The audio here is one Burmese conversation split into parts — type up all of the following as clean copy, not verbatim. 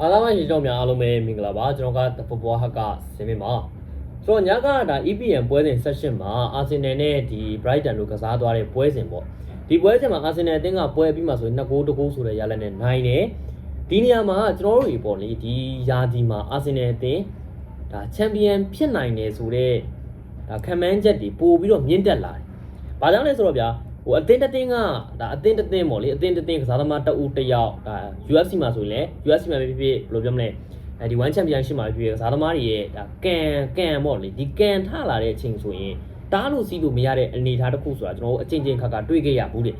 အားလုံးရှိကြများအားလုံးပဲမင်္ဂလာပါကျွန်တော်က The Football Hub ကဆင်မပါဆိုတော့ညကဒါ EPL ပွဲစဉ် session မှာ Arsenal နဲ့ဒီ Brighton တို့ကစားသွားတဲ့ပွဲစဉ်ပေါ့ဒီပွဲစဉ်မှာ Arsenal အသင်းကပွဲပြီးမှဆိုရင်2ဂိုး1ဂိုးဆိုတဲ့ရလဒ်နဲ့နိုင်တယ်ဒီနေရာမှာကျွန်တော်တို့တွေပေါ့လေဒီယာဒီမှာ Arsenal အသင်းဒါ Champion ဖြစ်နိုင်တယ်ဆိုတော့ဒါခံမှန်းချက်တွေပို့ပြီးတော့မြင့်တက်လာတယ်။ဘာကြောင့်လဲဆိုတော့ဗျာဟိုအသင်းတစ်သင်းကဒါအသင်းတစ်သင်းပေါ့လေအသင်းတစ်သင်းကစားသမားတအုပ်တစ်ယောက်ဒါ UFC မှာဆိုရင်လည်း UFC မှာဖြစ်ဖြစ်ဘယ်လိုပြောမလဲဒီ One Championship မှာဖြစ်ဖြစ်ကစားသမားတွေရဲ့ဒါကန်ပေါ့လေဒီကန်ထလာတဲ့အချိန်ဆိုရင်တားလို့စီးလို့မရတဲ့အနေအထားတစ်ခုဆိုတာကျွန်တော်တို့အချင်းချင်းခါတွေ့ခဲ့ရဘူးလေ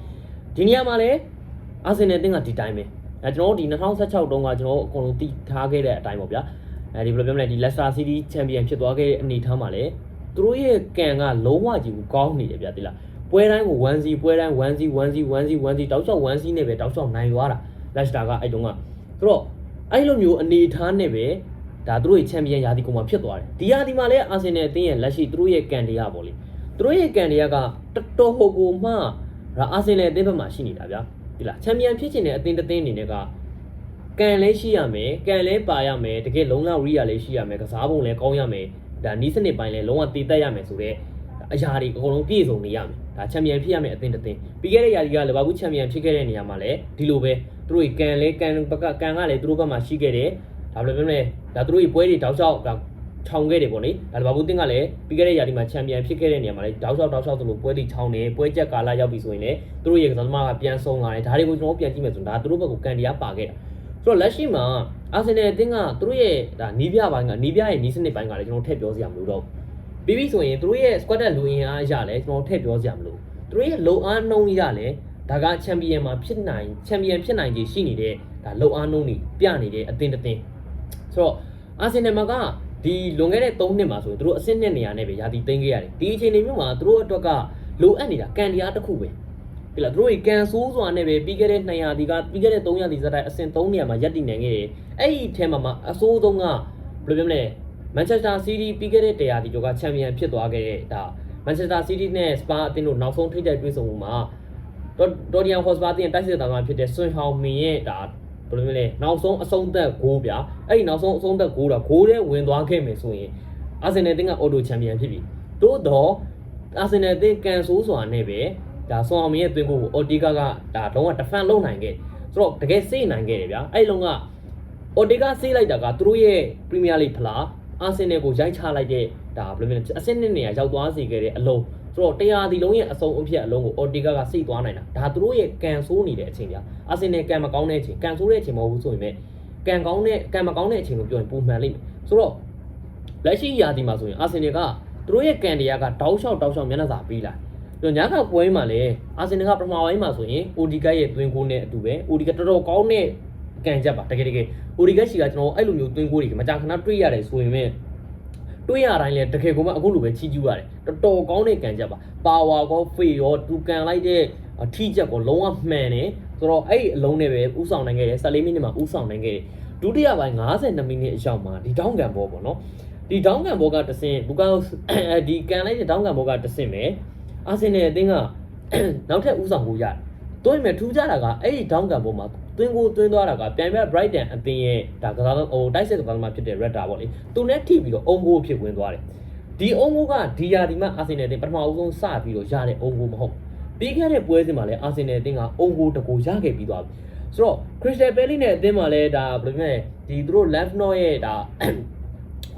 ဒီနေရာမှာလည်းအာဆင်နယ်အသင်းကဒီတိုင်းပဲကျွန်တော်တို့ဒီ2016တုန်းကကျွန်တော်တို့အကုန်လုံးတည်ထားခဲ့တဲ့အတိုင်းပေါ့ဗျာဒီဘယ်လိုပြောမလဲဒီ Leicester City Champion ဖြစ်သွားခဲ့တဲ့အနေအထားမှာလည်းသူတို့ရဲ့ကန်ကလုံးဝကြီးကိုကောင်းနေတယ်ဗျာတိလားပွဲတိုင်းကို 1-0 ပွဲတိုင်း 1-0 တောက်လျှောက် 1-0 နဲ့ပဲတောက်လျှောက်နိုင်သွားတာ Leicester ကအဲ့တုန်းကဆိုတော့အဲ့လိုမျိုးအနေအထားနဲ့ပဲဒါသူတို့ရဲ့ Champion ရာသီကုန်မှာဖြစ်သွားတယ်ဒီရာသီမှာလည်း Arsenal အသင်းရဲ့လက်ရှိသူတို့ရဲ့ကန်တရားပေါ့လေသူတို့ရဲ့ကန်တရားကတော်ဟိုကိုမှဒါ Arsenal အသင်းဘက်မှာရှိနေတာဗျာဒီလား Champion ဖြစ်ချင်တဲ့အသင်းတစ်သင်းအနေနဲ့ကကန်လည်းရှိရမယ်ကန်လည်းပါရမယ်တကယ်လုံးလောက်ရီးရလည်းရှိရမယ်ကစားပုံလည်းကောင်းရမယ်ဒါနီးစနစ်ပိုင်းလည်းလုံးဝတည်တက်ရမယ်ဆိုတော့အရာတွေအကုန်လုံးပြည့်စုံနေရမယ်ဒါချန်ပီယံဖြစ်ရမယ်အသင်းတစ်သင်းပြီးခဲ့တဲ့ရာသီကလီဗာပူးချန်ပီယံဖြစ်ခဲ့တဲ့နေရာမှာလည်းဒီလိုပဲသူတို့ကန်လည်းကန်ဘက်ကကန်ကလည်းသူတို့ဘက်မှာရှိခဲ့တယ်ဒါဘယ်လိုပြောမလဲဒါသူတို့ပွဲတွေတောက်လျှောက်ထောင်ခဲ့တယ်ပေါ့လေဒါလီဗာပူးတင်းကလည်းပြီးခဲ့တဲ့ရာသီမှာချန်ပီယံဖြစ်ခဲ့တဲ့နေရာမှာလည်းတောက်လျှောက်သူတို့ပွဲတွေထောင်နေပွဲချက်ကာလရောက်ပြီဆိုရင်လည်းသူတို့ရဲ့ကစားသမားကပြန်ဆုံးလာတယ်ဒါတွေကိုကျွန်တော်ပြန်ကြည့်မယ်ဆိုရင်ဒါသူတို့ဘက်ကကန်တရားပါခဲ့တာဆိုတော့လက်ရှိမှာအာဆင်နယ်အသင်းကသူတို့ရဲ့ဒါနီးပြပိုင်းကနီးပြရဲ့နီးစနစ်ပိုင်းကလည်းကျွန်တော်ထည့်ပြောစရာမလိုတော့ဘူးပြီးဆိုရင်သူတို့ရဲ့ squad တက်လူရင်းအားရလဲကျွန်တော်ထည့်ပြောစရာမလိုသူတို့ရဲ့လုံအားနှုံးရလဲဒါကချန်ပီယံမှာဖြစ်နိုင်ချန်ပီယံဖြစ်နိုင်ခြေရှိနေတဲ့ဒါလုံအားနှုံးတွေပြနေတဲ့အသင်းတစ်သင်းဆိုတော့အာဆင်နယ်မှာကဒီလွန်ခဲ့တဲ့3နှစ်မှာဆိုသူတို့အဆင့်2နေရာနဲ့ပဲယာတီသိမ်းခဲ့ရတယ်ဒီအချိန်တွေမျိုးမှာသူတို့အတွက်ကလိုအပ်နေတာကန်တရားတစ်ခုပဲဒီလားသူတို့ကန်ဆိုးစွာနဲ့ပဲပြီးခဲ့တဲ့200ရာသီကပြီးခဲ့တဲ့300ရာသီစတိုင်းအဆင့်3နေရာမှာရပ်တည်နိုင်ခဲ့တယ်အဲ့ဒီအထဲမှာအဆိုးဆုံးကဘယ်လိုပြောမလဲမန်ချက်စတာစီးတီးပြီးခဲ့တဲ့100ရာသီကျော်ကချန်ပီယံဖြစ်သွားခဲ့တဲ့ဒါမန်ချက်စတာစီးတီးနဲ့စပါအသင်းတို့နောက်ဆုံးထိပ်တိုက်တွေ့ဆုံမှုမှာဒေါ်ဒီယန်ဟော့စပါအသင်းတိုက်စစ်တာမှာဖြစ်တဲ့ဆွန်ဟောင်မင်ရဲ့ဒါဘယ်လိုမျိုးလဲနောက်ဆုံးအဆုံးသက်ဂိုးဗျာအဲ့ဒီနောက်ဆုံးအဆုံးသက်ဂိုးတော့ဂိုးထဲဝင်သွားခဲ့မယ်ဆိုရင်အာဆင်နယ်အသင်းကအော်တိုချန်ပီယံဖြစ်ပြီသို့တော့အာဆင်နယ်အသင်းကန်ဆိုးစွာနဲ့ပဲဒါဆွန်ဟောင်မင်ရဲ့သွင်းဂိုးကိုအော်တီကာကဒါတော့ defend လုပ်နိုင်ခဲ့ဆိုတော့တကယ်စေးနိုင်ခဲ့တယ်ဗျာအဲ့လုံးကအော်တီကာစေးလိုက်တာကသူတို့ရဲ့ Premier League ဖလားအာဆင်နယ်ကိုရိုက်ချလိုက်တဲ့ဒါဘယ်လိုမျိုးအဆင့်2နေရာရောက်သွားစေခဲ့တဲ့အလုံးဆိုတော့တရားဒီလုံးရဲ့အစုံအဖြစ်အလုံးကိုအော်တီကာကစိတ်သွားနိုင်တာဒါသူတို့ရဲ့ကန်ဆိုးနေတဲ့အချိန်ဗျာအာဆင်နယ်ကန်မကောင်းတဲ့အချိန်ကန်ဆိုးတဲ့အချိန်မဟုတ်ဘူးဆိုရင်ပဲကန်မကောင်းတဲ့အချိန်ကိုပြောရင်ပုံမှန်လိမ့်မယ်ဆိုတော့လက်ရှိရာသီမှာဆိုရင်အာဆင်နယ်ကသူတို့ရဲ့ကန်တရားကတောက်လျှောက်မျက်နှာစာပေးလာညကပွဲမှာလည်းအာဆင်နယ်ကပထမပိုင်းမှာဆိုရင်အိုဒီဂတ်ရဲ့သွင်းဂိုးနဲ့အတူပဲအိုဒီဂတ်တော်တော်ကောင်းတဲ့ကန်ချက်ပါတကယ်အိုဒီဂတ်ရှိကကျွန်တော်အဲ့လိုမျိုးသွင်းဂိုးတွေမကြာခဏတွေ့ရတယ်ဆိုရင်ပဲတွေ့ရတိုင်းလဲတကယ်ကိုမှအခုလိုပဲချီးကျူးရတယ်တော်တော်ကောင်းတဲ့ကန်ချက်ပါဝါကောဖေးရောတူကန်လိုက်တဲ့ထိချက်ကိုလုံးဝမှန်တယ်ဆိုတော့အဲ့အလုံးနဲ့ပဲဥဆောင်နိုင်ခဲ့တယ်14မိနစ်မှာဥဆောင်နိုင်ခဲ့တယ်ဒုတိယပိုင်း52မိနစ်အရောက်မှာဒီတောင်းကန်ဘောပေါ့နော်ဒီတောင်းကန်ဘောကတဆင့်ဘူကာဒီကန်လိုက်တဲ့တောင်းကန်ဘောကတဆင့်ပဲအာဆင်နယ်အသင်းကနောက်ထပ်ဥဆောင်ကိုရတယ်။တွင်းမဲ့ထူးခြားတာကအဲ့ဒီဒေါင်းကန်ပေါ်မှာသွင်းသွားတာကပြန်ပြ Brighton အသင်းရဲ့ဒါကစားဟိုတိုက်စစ်ကစားသမားဖြစ်တဲ့ Redder ပေါ့လေ။သူနဲ့ထိပြီးတော့အုံဂိုးဖြစ်ဝင်သွားတယ်။ဒီအုံဂိုးကဒီယာဒီမှာအာဆင်နယ်အသင်းပထမအဆုံးစပြီးတော့ရတဲ့အုံဂိုးမဟုတ်။ပြီးခဲ့တဲ့ပွဲစဉ်မှာလည်းအာဆင်နယ်အသင်းကအုံဂိုးတကူရခဲ့ပြီးသွားပြီ။ဆိုတော့ Crystal Palace နဲ့အသင်းမှာလည်းဒါဘယ်လိုပြောလဲဒီသူတို့ Left North ရဲ့ဒ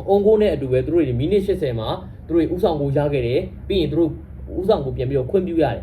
ါအုံဂိုးနဲ့အတူပဲသူတို့မိနစ်80မှာသူတို့ဥဆောင်ကိုရခဲ့တယ်။ပြီးရင်သူတို့ဥဆောင်ကိုပြန်ပြီးတော့ခွင့်ပြုရတယ်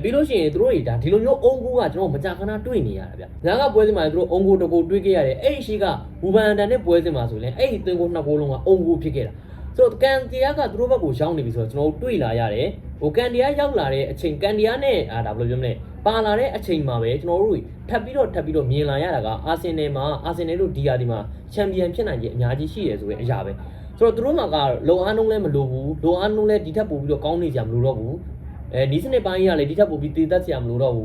ပြီးလို့ရှိရင်သူတို့တွေဒါဒီလိုမျိုးအုံဂိုးကကျွန်တော်မကြာခဏတွေ့နေရတာဗျ။ညကပွဲစဉ်မှာသူတို့အုံဂိုးတကူတွေ့ခဲ့ရတယ်အဲ့ဒီရှိကဘူဘန်တန်နဲ့ပွဲစဉ်မှာဆိုရင်အဲ့ဒီသွင်းဂိုး2ဂိုးလုံးကအုံဂိုးဖြစ်ခဲ့တာဆိုတော့ကန်တီယာကသူတို့ဘက်ကိုရောက်နေပြီဆိုတော့ကျွန်တော်တို့တွေ့လာရတယ်ဟိုကန်တီယာရောက်လာတဲ့အချိန်ကန်တီယာနဲ့ဒါဘယ်လိုပြောမလဲပါလာတဲ့အချိန်မှာပဲကျွန်တော်တို့ထပ်ပြီးတော့မြင်လာရတာကအာဆင်နယ်တို့ဒီယာဒီမှာချန်ပီယံဖြစ်နိုင်ခြင်းအများကြီးရှိတယ်ဆိုတဲ့အရာပဲဆိုတော့သူတို့မှာကလုံအားနှုံးလည်းမလိုဘူးလုံအားနှုံးလည်းဒီထက်ပိုပြီးတော့ကောင်းနေကြမလို့တော့ဘူးဒီစနစ်ပိုင်းရလည်းဒီထက်ပိုပြီးတည်သက်စရာမလိုတော့ဘူ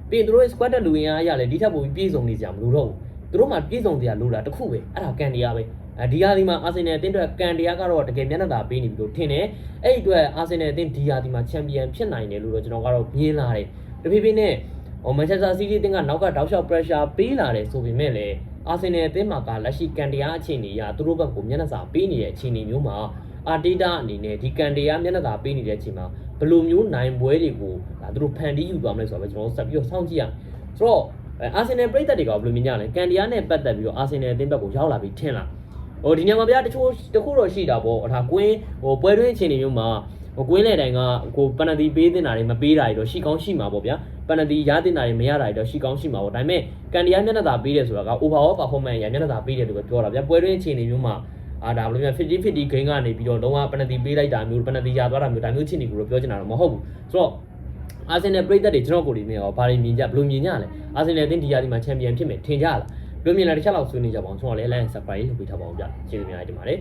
းပြီးရင်သူတို့ရဲ့ squad တက်လူရင်းအားရလည်းဒီထက်ပိုပြီးပြည့်စုံနေစရာမလိုတော့ဘူးသူတို့မှာပြည့်စုံစရာလိုတာတစ်ခုပဲအဲ့ဒါကန်တရားပဲဒီဟာဒီမှာအာဆင်နယ်အသင်းအတွက်ကန်တရားကတော့တကယ်မျက်နှာသာပေးနေပြီလို့ထင်တယ်အဲ့ဒီအတွက်အာဆင်နယ်အသင်းဒီဟာဒီမှာချန်ပီယံဖြစ်နိုင်တယ်လို့တော့ကျွန်တော်ကတော့မြင်လာတယ်တဖြည်းဖြည်းနဲ့မန်ချက်စတာစီးတီးအသင်းကနောက်ကတောက်လျှောက် pressure ပေးလာတယ်ဆိုပေမဲ့လည်း အာဆင်နယ်အသင်းမှာကလက်ရှိကန်တရားအခြေအနေအရသူတို့ဘက်ကိုမျက်နှာစာပေးနေတဲ့အခြေအနေမျိုးမှာအာတေတာအနေနဲ့ဒီကန်တရားမျက်နှာစာပေးနေတဲ့အချိန်မှာဘယ်လိုမျိုးနိုင်ပွဲတွေကိုဒါသူတို့ဖန်တီးယူသွားမလဲဆိုတော့ကျွန်တော်တို့ဆက်ပြီးတော့စောင့်ကြည့်ရမယ်ဆိုတော့အာဆင်နယ်ပရိသတ်တွေကဘယ်လိုမြင်ကြလဲကန်တရားနဲ့ပတ်သက်ပြီးတော့အာဆင်နယ်အသင်းဘက်ကိုရောက်လာပြီးထင်လားဟိုဒီညမှာဗျာတချို့တခုတော့ရှိတာပေါ့ဒါကွင်းဟိုပွဲတွင်းအခြေအနေမျိုးမှာကွင်းလေတိုင်းကကိုပနတီပေးတင်တာတွေမပေးတာတွေတော့ရှိကောင်းရှိမှာပေါ့ဗျာပနတီရတင်တာတွေမရတာတွေတော့ရှိကောင်းရှိမှာပေါ့ဒါပေမဲ့ကန်တရားမျက်နှာသာပေးတယ်ဆိုတာက overall performance ရမျက်နှာသာပေးတယ်လို့ပဲပြောတာဗျာပွဲတွင်းအခြေအနေမျိုးမှာဒါဘယ်လိုမျိုး50-50 game ကနေပြီးတော့လုံးဝပနတီပေးလိုက်တာမျိုးပနတီရသွားတာမျိုးဒါမျိုးချင်းတွေကိုတော့ပြောချင်တာတော့မဟုတ်ဘူးဆိုတော့အာဆင်နယ်ပရိသတ်တွေကျွန်တော်ကိုဒီနေ့ရောဘာတွေမြင်ကြဘယ်လိုမြင်ကြလဲအာဆင်နယ်အသင်းဒီရာသီမှာချန်ပီယံဖြစ်မယ်ထင်ကြလားဘယ်လိုမြင်လဲတစ်ချက်လောက်ဆွေးနွေးကြပါအောင်ကျွန်တော်လည်း like and subscribe လုပ်ပေးထားပါအောင်ဗျာကျေးဇူးများတင်ပါတယ်